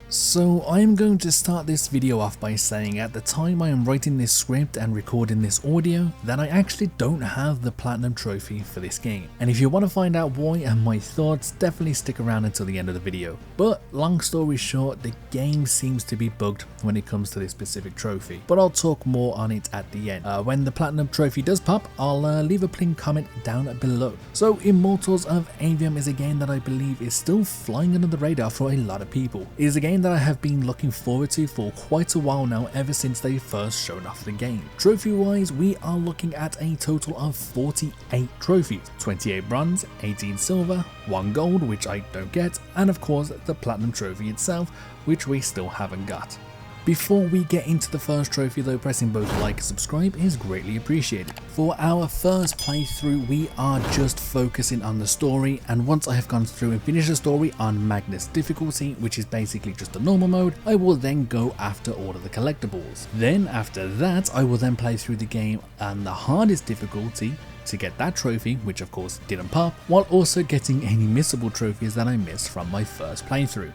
So I'm going to start this video off by saying at the time I am writing this script and recording this audio that I actually don't have the platinum trophy for this game. And if you want to find out why and my thoughts, definitely stick around until the end of the video. But long story short, the game seems to be bugged when it comes to this specific trophy. But I'll talk more on it at the end. When the platinum trophy does pop, I'll leave a pinned comment down below. So Immortals of Aveum is a game that I believe is still flying under the radar for a lot of people. It is a game that I have been looking forward to for quite a while now, ever since they first showed off the game. Trophy wise, we are looking at a total of 48 trophies, 28 bronze, 18 silver, 1 gold, which I don't get, and of course the platinum trophy itself, which we still haven't got. Before we get into the first trophy though, pressing both like and subscribe is greatly appreciated. For our first playthrough, we are just focusing on the story, and once I have gone through and finished the story on Magnus difficulty, which is basically just the normal mode, I will then go after all of the collectibles. Then after that, I will then play through the game on the hardest difficulty to get that trophy, which of course didn't pop, while also getting any missable trophies that I missed from my first playthrough.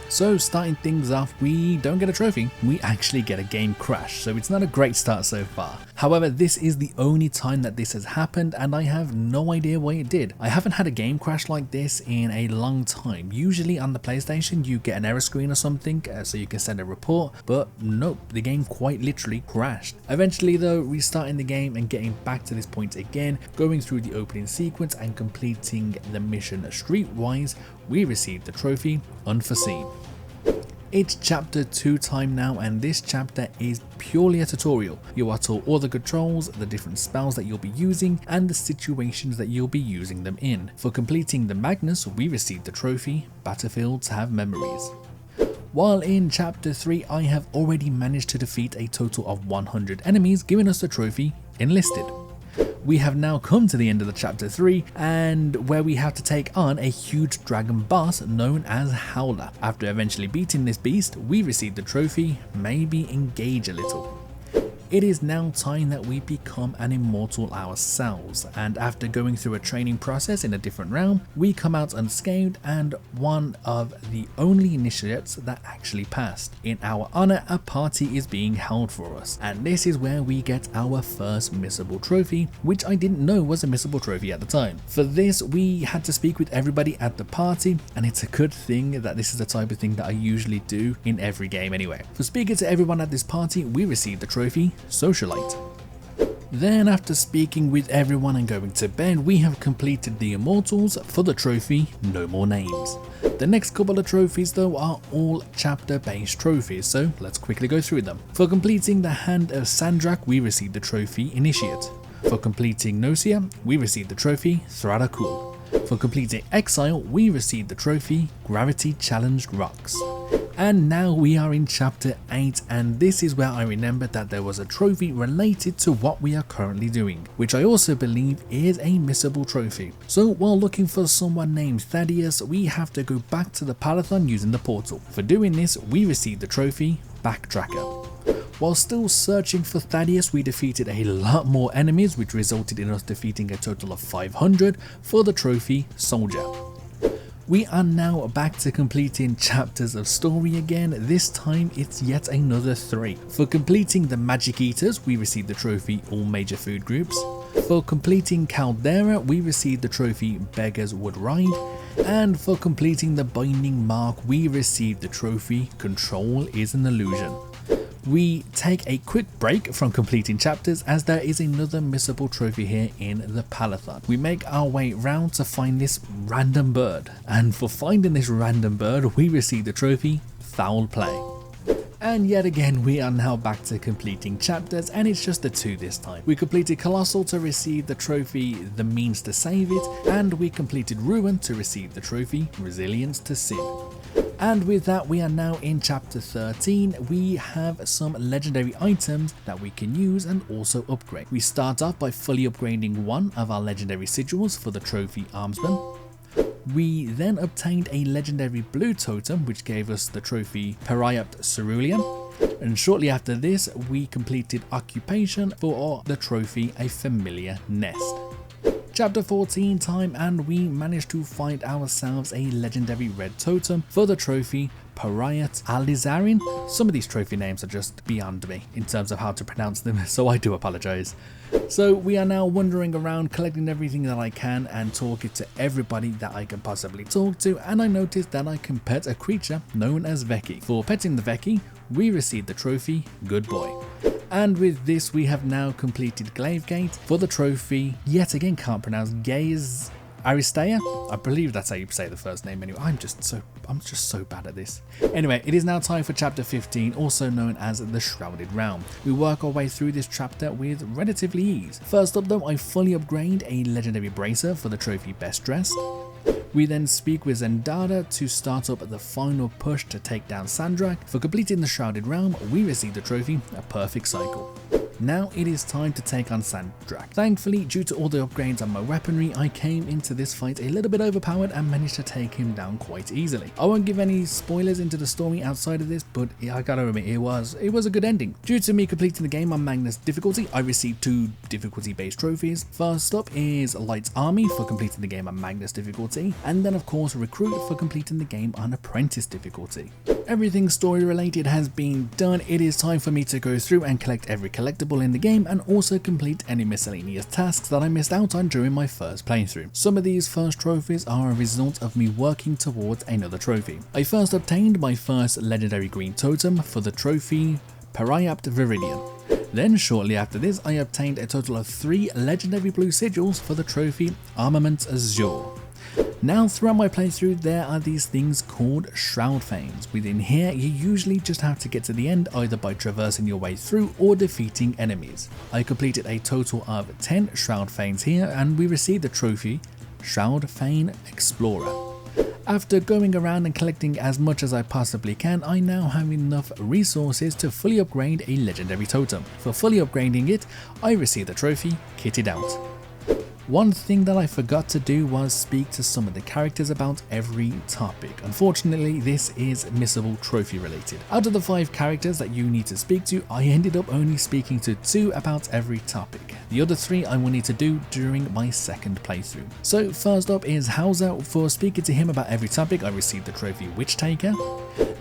So starting things off, we don't get a trophy, we actually get a game crash, so it's not a great start so far. However, this is the only time that this has happened and I have no idea why it did. I haven't had a game crash like this in a long time. Usually on the PlayStation you get an error screen or something so you can send a report, but nope, the game quite literally crashed. Eventually though, restarting the game and getting back to this point again, going through the opening sequence and completing the mission streetwise, we received the trophy Unforeseen. It's chapter 2 time now, and this chapter is purely a tutorial. You are taught all the controls, the different spells that you'll be using, and the situations that you'll be using them in. For completing the Magnus, we received the trophy Battlefields Have Memories. While in chapter 3, I have already managed to defeat a total of 100 enemies, giving us the trophy Enlisted. We have now come to the end of the chapter 3, and where we have to take on a huge dragon boss known as Howler. After eventually beating this beast, we receive the trophy Maybe Engage a Little. It is now time that we become an immortal ourselves, and after going through a training process in a different realm, we come out unscathed and one of the only initiates that actually passed. In our honor, a party is being held for us, and this is where we get our first missable trophy, which I didn't know was a missable trophy at the time. For this, we had to speak with everybody at the party, and it's a good thing that this is the type of thing that I usually do in every game anyway. For speaking to everyone at this party, we received the trophy Socialite. Then after speaking with everyone and going to bed, we have completed the Immortals for the trophy No More Names. The next couple of trophies though are all chapter based trophies, so let's quickly go through them. For completing the Hand of Sandrak, we received the trophy Initiate. For completing Nocia, we received the trophy Thradakul. For completing Exile, we received the trophy Gravity Challenged Rocks. And now we are in chapter 8, and this is where I remembered that there was a trophy related to what we are currently doing, which I also believe is a missable trophy. So while looking for someone named Thaddeus, we have to go back to the Palathon using the portal. For doing this, we received the trophy Backtracker. While still searching for Thaddeus, we defeated a lot more enemies, which resulted in us defeating a total of 500 for the trophy Soldier. We are now back to completing chapters of story again. This time it's yet another 3. For completing the Magic Eaters, we received the trophy All Major Food Groups. For completing Caldera, we received the trophy Beggars Would Ride. And for completing the Binding Mark, we received the trophy Control is an Illusion. We take a quick break from completing chapters as there is another missable trophy here in the Palathon. We make our way round to find this random bird, and for finding this random bird we receive the trophy Foul Play. And yet again we are now back to completing chapters, and it's just the 2 this time. We completed Colossal to receive the trophy The Means to Save It, and we completed Ruin to receive the trophy Resilience to Sin. And with that, we are now in chapter 13. We have some legendary items that we can use and also upgrade. We start off by fully upgrading one of our legendary sigils for the trophy Armsman. We then obtained a legendary blue totem which gave us the trophy Periapt Cerulean. And shortly after this, we completed Occupation for the trophy A Familiar Nest. Chapter 14 time, and we managed to find ourselves a legendary red totem for the trophy Pariat Alizarin. Some of these trophy names are just beyond me in terms of how to pronounce them, so I do apologize. So we are now wandering around collecting everything that I can and talking to everybody that I can possibly talk to, and I noticed that I can pet a creature known as Veki. For petting the Veki, we received the trophy Good Boy. And with this we have now completed Glaive Gate for the trophy, yet again can't pronounce, Gaze Aristea? I believe that's how you say the first name anyway. I'm just so bad at this. Anyway, it is now time for chapter 15, also known as the Shrouded Realm. We work our way through this chapter with relatively ease. First up though, I fully upgrade a legendary bracer for the trophy Best Dressed. We then speak with Zendara to start up the final push to take down Sandrak. For completing the Shrouded Realm, we receive the trophy A Perfect Cycle. Now it is time to take on Sandrak. Thankfully, due to all the upgrades on my weaponry, I came into this fight a little bit overpowered and managed to take him down quite easily. I won't give any spoilers into the story outside of this, but I gotta admit, it was a good ending. Due to me completing the game on Magnus difficulty, I received 2 difficulty based trophies. First up is Light's Army for completing the game on Magnus difficulty, and then of course Recruit for completing the game on Apprentice difficulty. Everything story related has been done. It is time for me to go through and collect every collectible in the game and also complete any miscellaneous tasks that I missed out on during my first playthrough. Some of these first trophies are a result of me working towards another trophy. I first obtained my first legendary green totem for the trophy Pariapt Viridian. Then shortly after this I obtained a total of 3 legendary blue sigils for the trophy Armament Azure. Now throughout my playthrough there are these things called Shroud Fanes. Within here you usually just have to get to the end either by traversing your way through or defeating enemies. I completed a total of 10 Shroud Fanes here and we received the trophy Shroud Fane Explorer. After going around and collecting as much as I possibly can, I now have enough resources to fully upgrade a legendary totem. For fully upgrading it, I received the trophy Kitted Out. One thing that I forgot to do was speak to some of the characters about every topic. Unfortunately, this is missable trophy related. Out of the 5 characters that you need to speak to, I ended up only speaking to 2 about every topic. The other 3 I will need to do during my second playthrough. So first up is Hauser. For speaking to him about every topic, I received the trophy Witch Taker.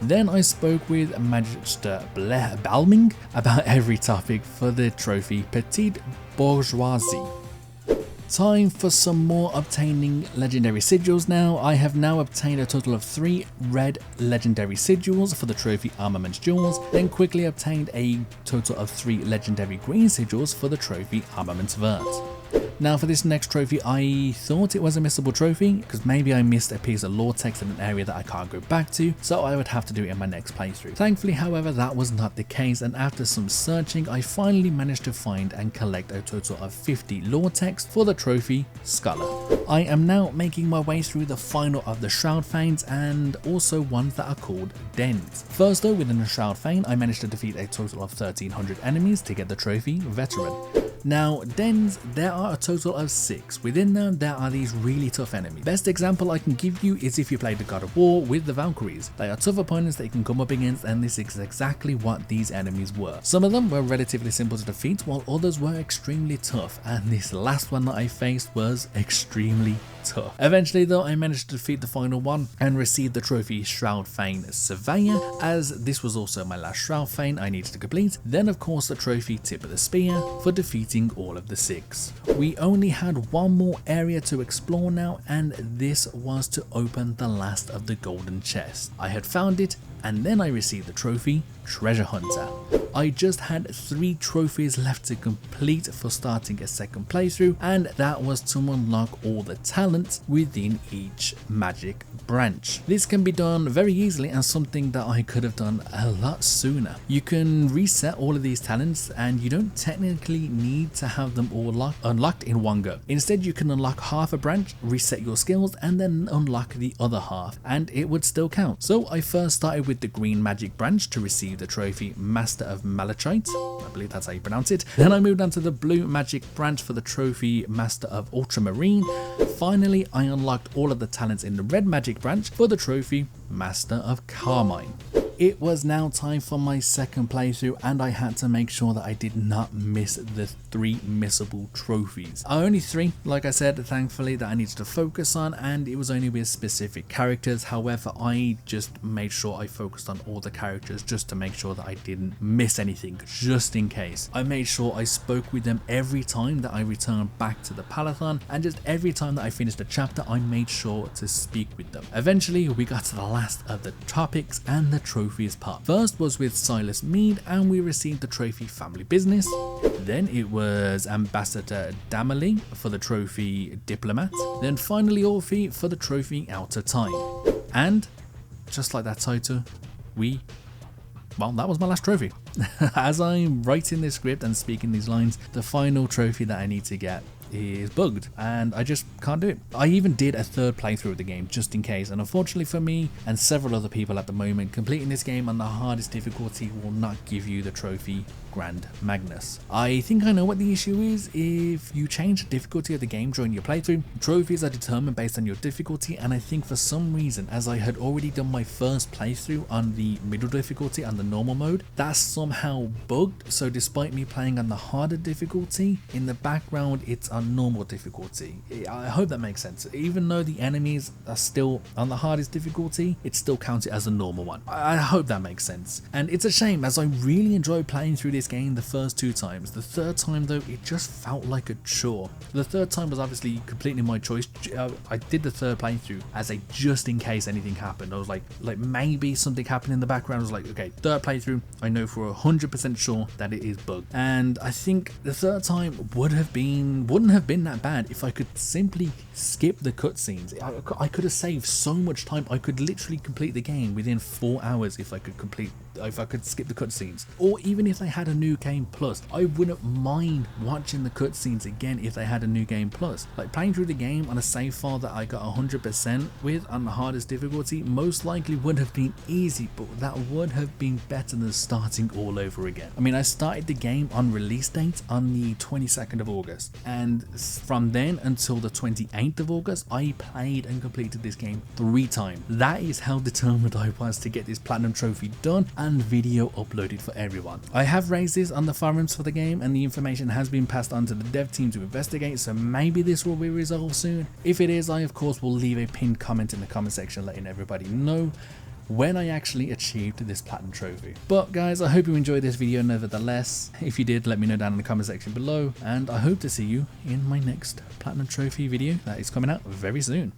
Then I spoke with Magister Balming about every topic for the trophy Petite Bourgeoisie. Time for some more obtaining legendary sigils now. I have now obtained a total of 3 red legendary sigils for the trophy Armament Jewels, then quickly obtained a total of 3 legendary green sigils for the trophy Armament Vert. Now for this next trophy, I thought it was a missable trophy because maybe I missed a piece of lore text in an area that I can't go back to, so I would have to do it in my next playthrough. Thankfully, however, that was not the case, and after some searching, I finally managed to find and collect a total of 50 lore text for the trophy Scholar. I am now making my way through the final of the Shroud Fanes and also ones that are called Dens. First though, within the Shroud Fane, I managed to defeat a total of 1300 enemies to get the trophy Veteran. Now, dens, there are a total of 6. Within them, there are these really tough enemies. Best example I can give you is if you play the God of War with the Valkyries. They are tough opponents that you can come up against, and this is exactly what these enemies were. Some of them were relatively simple to defeat, while others were extremely tough, and this last one that I faced was extremely tough. Eventually though, I managed to defeat the final one and receive the trophy Shroud Fane Surveyor, as this was also my last Shroud Fane I needed to complete. Then of course the trophy Tip of the Spear for defeating all of the 6. We only had one more area to explore now, and this was to open the last of the golden chest. I had found it, and then I received the trophy Treasure Hunter. I just had 3 trophies left to complete for starting a second playthrough, and that was to unlock all the talents within each magic branch. This can be done very easily and something that I could have done a lot sooner. You can reset all of these talents and you don't technically need to have them all unlocked in one go. Instead, you can unlock half a branch, reset your skills, and then unlock the other half, and it would still count. So I first started with the green magic branch to receive the trophy Master of Malachite. I believe that's how you pronounce it. Then I moved on to the blue magic branch for the trophy Master of Ultramarine. Finally, I unlocked all of the talents in the red magic branch for the trophy Master of Carmine. It was now time for my second playthrough, and I had to make sure that I did not miss the 3 missable trophies. Only 3, like I said, thankfully, that I needed to focus on, and it was only with specific characters. However, I just made sure I focused on all the characters just to make sure that I didn't miss anything, just in case. I made sure I spoke with them every time that I returned back to the Palathon, and just every time that I finished a chapter, I made sure to speak with them. Eventually, we got to the last of the topics and the trophies part. First was with Silas Mead, and we received the trophy Family Business. Then it was Ambassador Damali for the trophy Diplomat. Then finally Orphe for the trophy Outer Time. And just like that title, well, that was my last trophy. As I'm writing this script and speaking these lines, the final trophy that I need to get is bugged, and I just can't do it. I even did a 3rd playthrough of the game just in case, and unfortunately for me and several other people at the moment, completing this game on the hardest difficulty will not give you the trophy Grand Magnus. I think I know what the issue is. If you change the difficulty of the game during your playthrough, trophies are determined based on your difficulty, and I think for some reason, as I had already done my first playthrough on the middle difficulty on the normal mode, that's somehow bugged. So despite me playing on the harder difficulty, in the background it's on normal difficulty. I hope that makes sense. Even though the enemies are still on the hardest difficulty, it's still counted as a normal one. I hope that makes sense. And it's a shame, as I really enjoyed playing through this game the first 2 times. The 3rd time though, it just felt like a chore. The 3rd time was obviously completely my choice. I did the 3rd playthrough as a just in case anything happened. I was like maybe something happened in the background. I was like, okay, 3rd playthrough, I know for 100% sure that it is bugged. And I think the 3rd time wouldn't have been that bad if I could simply skip the cutscenes. I could have saved so much time. I could literally complete the game within 4 hours if I could skip the cutscenes. Or even if they had a new game plus, I wouldn't mind watching the cutscenes again if they had a new game plus. Like playing through the game on a save file that I got 100% with on the hardest difficulty most likely would have been easy, but that would have been better than starting all over again. I mean, I started the game on release date on the 22nd of August, and from then until the 28th of August, I played and completed this game 3 times. That is how determined I was to get this platinum trophy done and video uploaded for everyone. I have raised this on the forums for the game, and the information has been passed on to the dev team to investigate, so maybe this will be resolved soon. If it is, I of course will leave a pinned comment in the comment section letting everybody know when I actually achieved this platinum trophy. But guys, I hope you enjoyed this video nevertheless. If you did, let me know down in the comment section below, and I hope to see you in my next platinum trophy video that is coming out very soon.